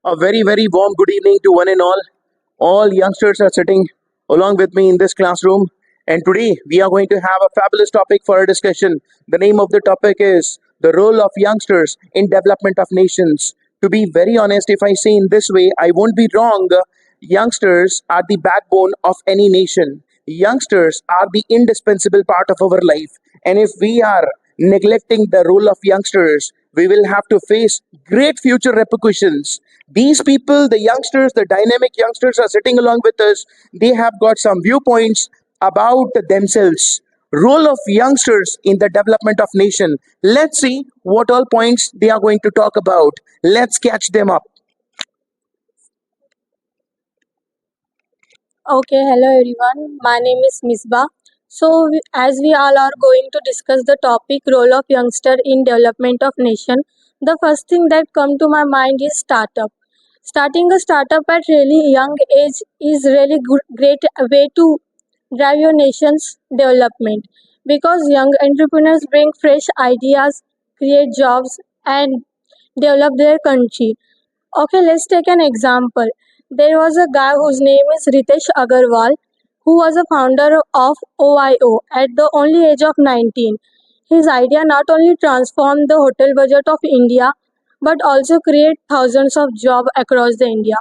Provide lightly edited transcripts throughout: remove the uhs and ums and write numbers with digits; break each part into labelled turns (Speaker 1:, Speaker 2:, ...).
Speaker 1: A very, very warm good evening to one and all. All youngsters are sitting along with me in this classroom. And today we are going to have a fabulous topic for our discussion. The name of the topic is the role of youngsters in development of nations. To be very honest, if I say in this way, I won't be wrong. Youngsters are the backbone of any nation. Youngsters are the indispensable part of our life. And if we are neglecting the role of youngsters, we will have to face great future repercussions. These people, the youngsters, the dynamic youngsters are sitting along with us. They have got some viewpoints about themselves. Role of youngsters in the development of nation. Let's see what all points they are going to talk about. Let's catch them up.
Speaker 2: Okay, hello everyone. My name is Misbah. As we all are going to discuss the topic role of youngster in development of nation, the first thing that come to my mind is startup. Starting a startup at really young age is really great way to drive your nation's development because young entrepreneurs bring fresh ideas, create jobs, and develop their country. Okay, let's take an example. There was a guy whose name is Ritesh Agarwal, who was a founder of OIO at the only age of 19. His idea not only transformed the hotel budget of India, but also create thousands of jobs across the India.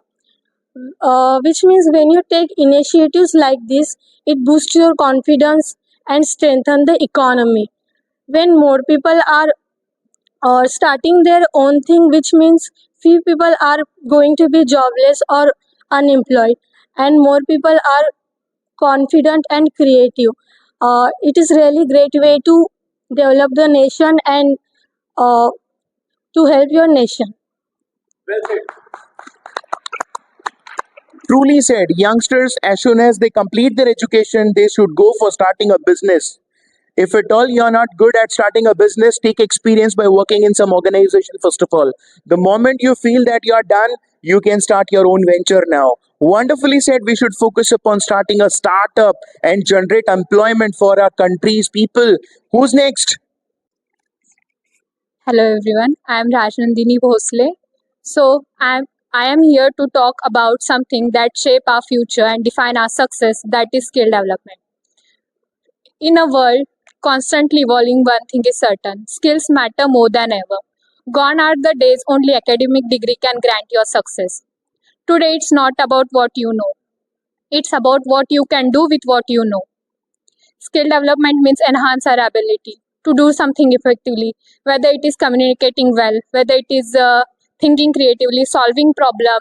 Speaker 2: Which means when you take initiatives like this, it boosts your confidence and strengthen the economy. When more people are or starting their own thing, which means few people are going to be jobless or unemployed, and more people are confident and creative. It is really great way to develop the nation and uh, to help your nation.
Speaker 1: Well said. Truly said, youngsters, as soon as they complete their education, they should go for starting a business. If at all you're not good at starting a business, take experience by working in some organization first of all. The moment you feel that you're done, you can start your own venture now. Wonderfully said, we should focus upon starting a startup and generate employment for our country's people. Who's next?
Speaker 2: Hello everyone, I am Rajnandini Bhosle. I am here to talk about something that shape our future and define our success, that is skill development. In a world constantly evolving, one thing is certain: skills matter more than ever. Gone are the days only academic degree can grant your success. Today, it's not about what you know, it's about what you can do with what you know. Skill development means enhance our ability to do something effectively, whether it is communicating well, whether it is thinking creatively, solving problem.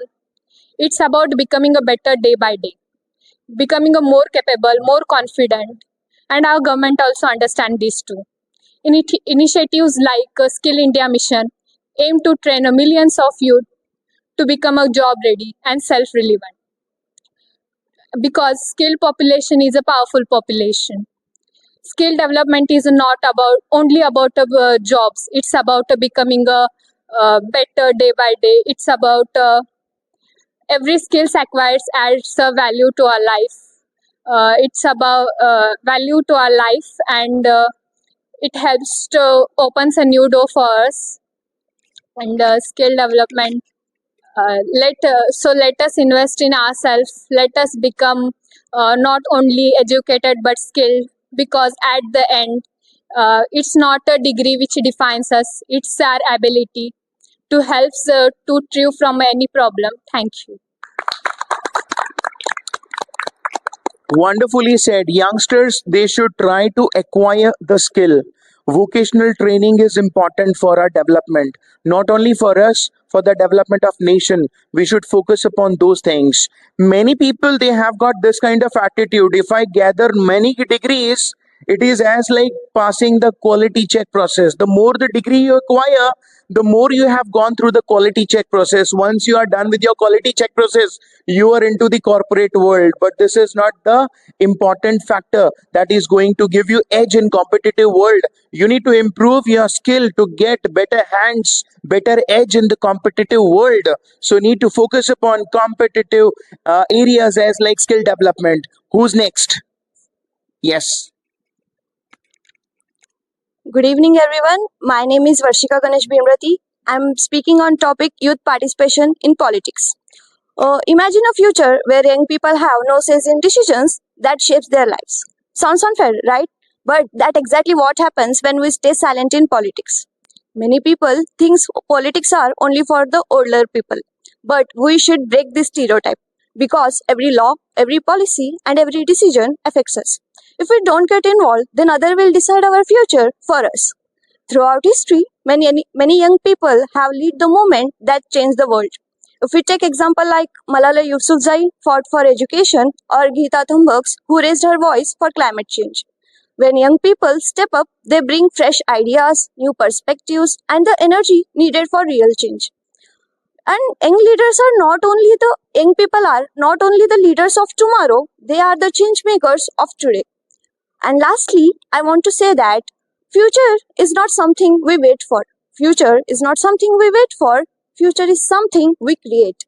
Speaker 2: It's about becoming a better day by day, becoming a more capable, more confident, and our government also understand this too. Initiatives like Skill India Mission aim to train millions of youth to become a job ready and self-relevant because skilled population is a powerful population. Skill development is not about only about jobs. It's about becoming a better day by day. It's about every skills acquired adds a value to our life. It's about value to our life, and it helps to opens a new door for us. And skill development. Let us invest in ourselves. Let us become not only educated but skilled, because at the end, it's not a degree which defines us. It's our ability to help to thrive from any problem. Thank you.
Speaker 1: Wonderfully said. Youngsters, they should try to acquire the skill. Vocational training is important for our development, not only for us, for the development of nation. We should focus upon those things. Many people, they have got this kind of attitude. If I gather many degrees, it is as like passing the quality check process. The more the degree you acquire, the more you have gone through the quality check process. Once you are done with your quality check process, you are into the corporate world. But this is not the important factor that is going to give you edge in competitive world. You need to improve your skill to get better hands, better edge in the competitive world. So need to focus upon competitive areas as like skill development. Who's next? Yes.
Speaker 3: Good evening, everyone. My name is Varshika Ganesh Bhimrati. I'm speaking on topic youth participation in politics. Imagine a future where young people have no say in decisions that shapes their lives. Sounds unfair, right? But that exactly what happens when we stay silent in politics. Many people think politics are only for the older people, but we should break this stereotype because every law, every policy, and every decision affects us. If we don't get involved, then other will decide our future for us. Throughout history, many young people have led the movement that changed the world. If we take example like Malala Yousafzai fought for education or Geeta Thunberg who raised her voice for climate change. When young people step up, they bring fresh ideas, new perspectives, and the energy needed for real change. And young people are not only the leaders of tomorrow, they are the change makers of today. And lastly, I want to say that future is not something we wait for. Future is not something we wait for. Future is something we create.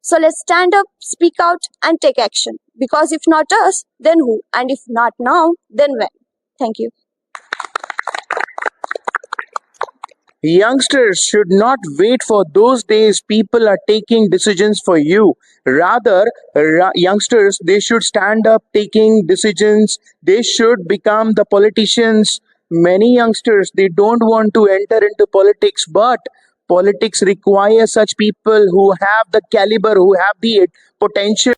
Speaker 3: So let's stand up, speak out, and take action. Because if not us, then who? And if not now, then when? Thank you.
Speaker 1: Youngsters should not wait for those days people are taking decisions for you. Rather, youngsters, they should stand up taking decisions. They should become the politicians. Many youngsters, they don't want to enter into politics, but politics requires such people who have the caliber, who have the potential.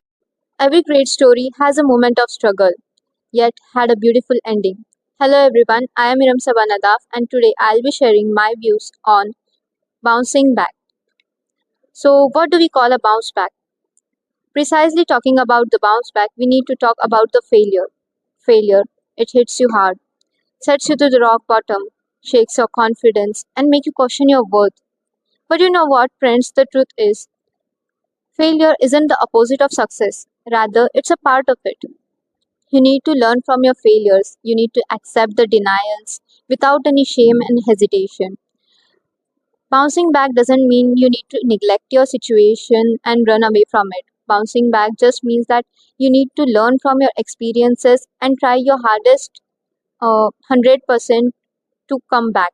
Speaker 2: Every great story has a moment of struggle, yet had a beautiful ending. Hello everyone, I am Iram Sabanadaf and today I'll be sharing my views on bouncing back. So, what do we call a bounce back? Precisely talking about the bounce back, we need to talk about the failure. Failure, it hits you hard, sets you to the rock bottom, shakes your confidence, and make you question your worth. But you know what, friends, the truth is, failure isn't the opposite of success. Rather, it's a part of it. You need to learn from your failures. You need to accept the denials without any shame and hesitation. Bouncing back doesn't mean you need to neglect your situation and run away from it. Bouncing back just means that you need to learn from your experiences and try your hardest 100% to come back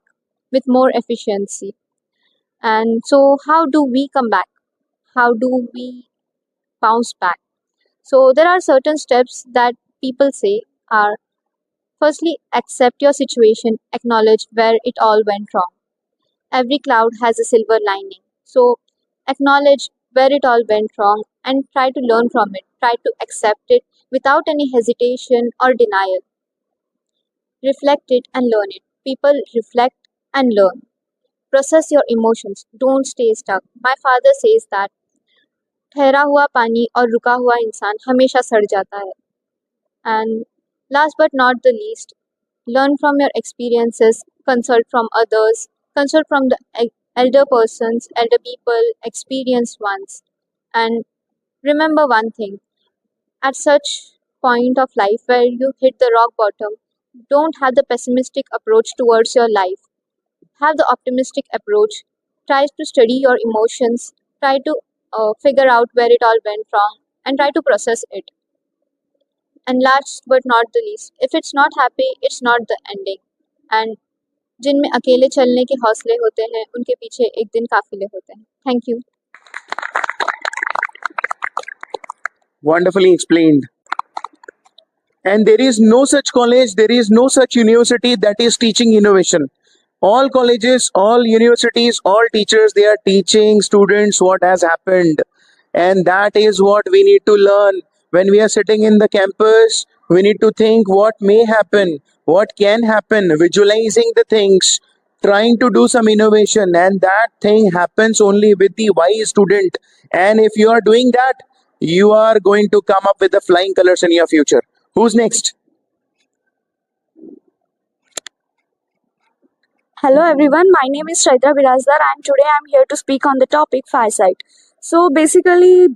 Speaker 2: with more efficiency. And so, how do we come back? How do we bounce back? So, there are certain steps that people say are firstly, accept your situation, acknowledge where it all went wrong. Every cloud has a silver lining. So, acknowledge where it all went wrong and try to learn from it. Try to accept it without any hesitation or denial. Reflect it and learn it. People reflect and learn. Process your emotions. Don't stay stuck. My father says that ठहरा हुआ पानी और रुका हुआ इंसान हमेशा सड़ जाता है. And last but not the least, learn from your experiences, consult from others, consult from the elder persons, elder people, experienced ones. And remember one thing, at such point of life where you hit the rock bottom, don't have the pessimistic approach towards your life. Have the optimistic approach. Try to study your emotions, try to figure out where it all went wrong, and try to process it. And last but not the least, if it's not happy, it's not the ending. And जिनमें अकेले चलने के हौसले होते हैं उनके पीछे एक दिन काफिले होते हैं. Thank you.
Speaker 1: Wonderfully explained. And there is no such college, there is no such university that is teaching innovation. All colleges, all universities, all teachers, they are teaching students what has happened. And that is what we need to learn. When we are sitting in the campus, we need to think what may happen, what can happen, visualizing the things, trying to do some innovation. And that thing happens only with the wise student. And if you are doing that, you are going to come up with the flying colors in your future. Who's next?
Speaker 3: Hello everyone, my name is Chaitra Birazdar and today I'm here to speak on the topic fireside. So basically,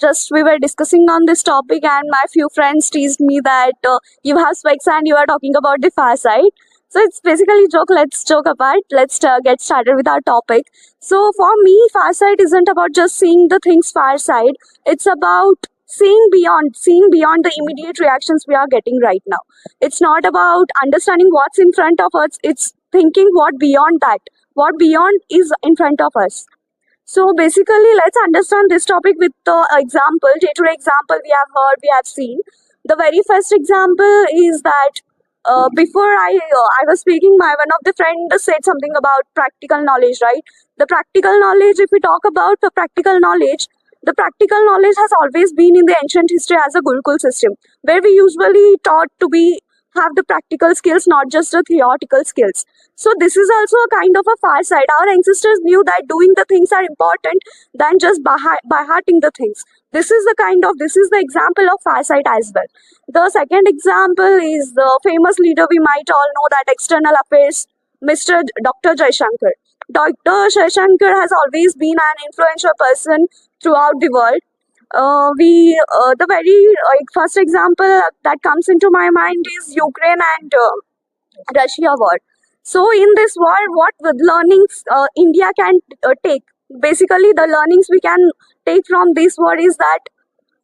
Speaker 3: just we were discussing on this topic and my few friends teased me that you have specs and you are talking about the fireside. So it's basically joke, let's joke apart, let's get started with our topic. So for me, fireside isn't about just seeing the things fireside, it's about seeing beyond the immediate reactions we are getting right now. It's not about understanding what's in front of us, it's thinking what beyond that, what beyond is in front of us. So basically, let's understand this topic with the example, day-to-day example we have heard, we have seen. The very first example is that before I was speaking, my one of the friend said something about practical knowledge, right? The practical knowledge, if we talk about the practical knowledge has always been in the ancient history as a Gurukul system, where we usually taught to be have the practical skills, not just the theoretical skills. So this is also a kind of a far side. Our ancestors knew that doing the things are important than just by hearting the things. This is the example of far sight as well. The second example is the famous leader we might all know, that external affairs, Mr. Dr. Jaishankar. Dr. Jaishankar has always been an influential person throughout the world. The very first example that comes into my mind is Ukraine and Russia war. So in this war, what learnings India can take? Basically, the learnings we can take from this war is that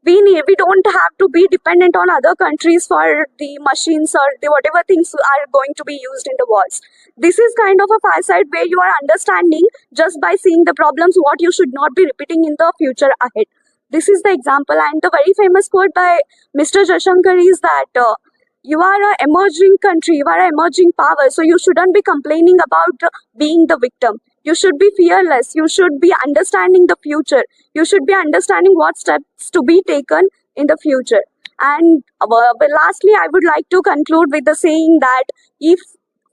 Speaker 3: we don't have to be dependent on other countries for the machines or the whatever things are going to be used in the wars. This is kind of a far side where you are understanding just by seeing the problems what you should not be repeating in the future ahead. This is the example, and the very famous quote by Mr. Jashankar is that you are an emerging country, you are an emerging power, so you shouldn't be complaining about being the victim. You should be fearless. You should be understanding the future. You should be understanding what steps to be taken in the future. And but lastly, I would like to conclude with the saying that if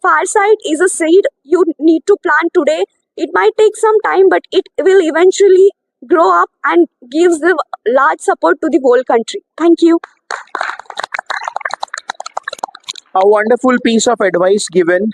Speaker 3: farsight is a seed you need to plant today, it might take some time, but it will eventually grow up and gives the large support to the whole country. Thank you.
Speaker 1: A wonderful piece of advice given.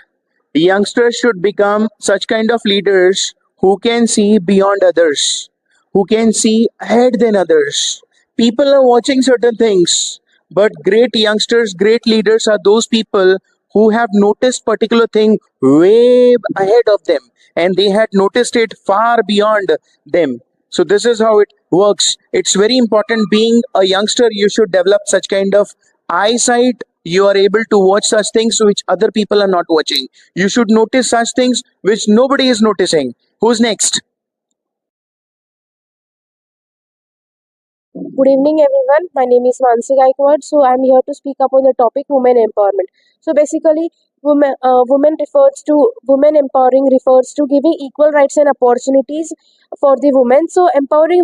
Speaker 1: Youngsters should become such kind of leaders who can see beyond others, who can see ahead than others. People are watching certain things, but great youngsters, great leaders are those people who have noticed particular thing way ahead of them, and they had noticed it far beyond them. So this is how it works. It's very important. Being a youngster, you should develop such kind of eyesight. You are able to watch such things which other people are not watching. You should notice such things which nobody is noticing. Who's next?
Speaker 4: Good evening, everyone. My name is Mansi Gaikwad. So I'm here to speak upon the topic women empowerment. So basically, women empowering refers to giving equal rights and opportunities for the women. So empowering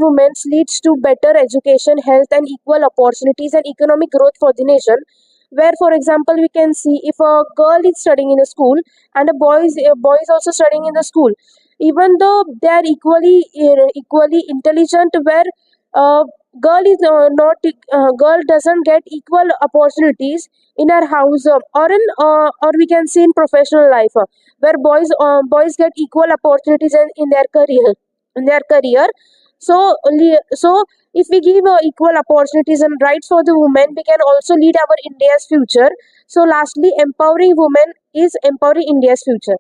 Speaker 4: women leads to better education, health, and equal opportunities and economic growth for the nation. Where, for example, we can see if a girl is studying in a school and a boy is also studying in the school, even though they are equally intelligent, where girl is not girl doesn't get equal opportunities in her house, or we can see in professional life, where boys get equal opportunities in their career. So if we give equal opportunities and rights for the women, we can also lead our India's future. So lastly, empowering women is empowering India's future.